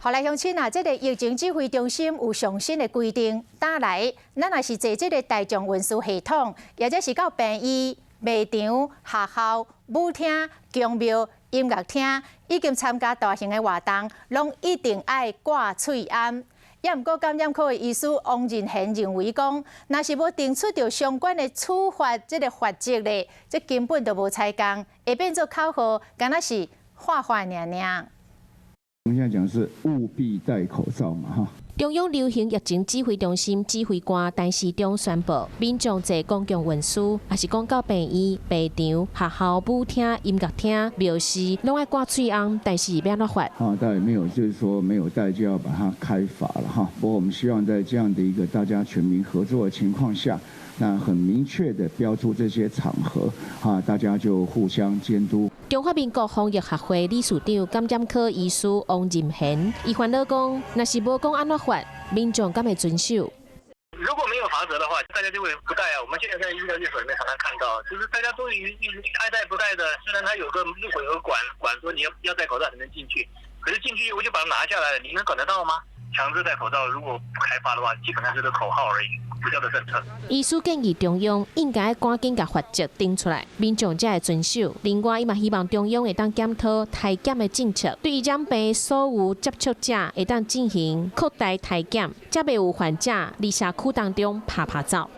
后来乡亲啊，这个疫情指挥中心有上新的规定，打来，咱若是坐这个大众运输系统，或者是到病院、卖场、学校、舞厅、宫庙、音乐厅，以及参加大型的活动，拢一定爱挂喙罨。也毋过，感染科的医师王仁贤认为讲，若是无定出着相关的处罚这个法则咧，这根本就无采工，会变做口号，敢若是画画尔尔。我们现在讲是务必戴口罩嘛，哈。中央流行疫情指挥中心指挥官陈时中宣布，民众坐公共运输，也是讲到病院、卖场、学校、舞厅、音乐厅、庙寺，拢爱挂喙罨，但是要怎罚？但也没有就是说没有戴就要把它开罚了哈。不过我们希望在这样的一个大家全民合作的情况下，那很明确的标出这些场合，大家就互相监督。中华民国防疫学会理事长、感染科医师王仁贤，伊烦恼讲，若是无讲安怎罚，民众敢会遵守？如果没有罚则的话，大家就会不戴啊。我们现在在医疗院所里面常常看到，就是大家都爱戴不戴的。虽然它有个入口有个管说你要戴口罩才能进去，可是进去我就把它拿下来了，你能管得到吗？强制戴口罩，如果不开罚的话，基本上就是口号而已，不叫做政策。医师建议中央应该赶紧把法则定出来，民众才会遵守。另外，伊嘛希望中央会当检讨体检的政策，对于染病所有接触者会当进行扩大体检，才袂有患者伫社区当中拍走。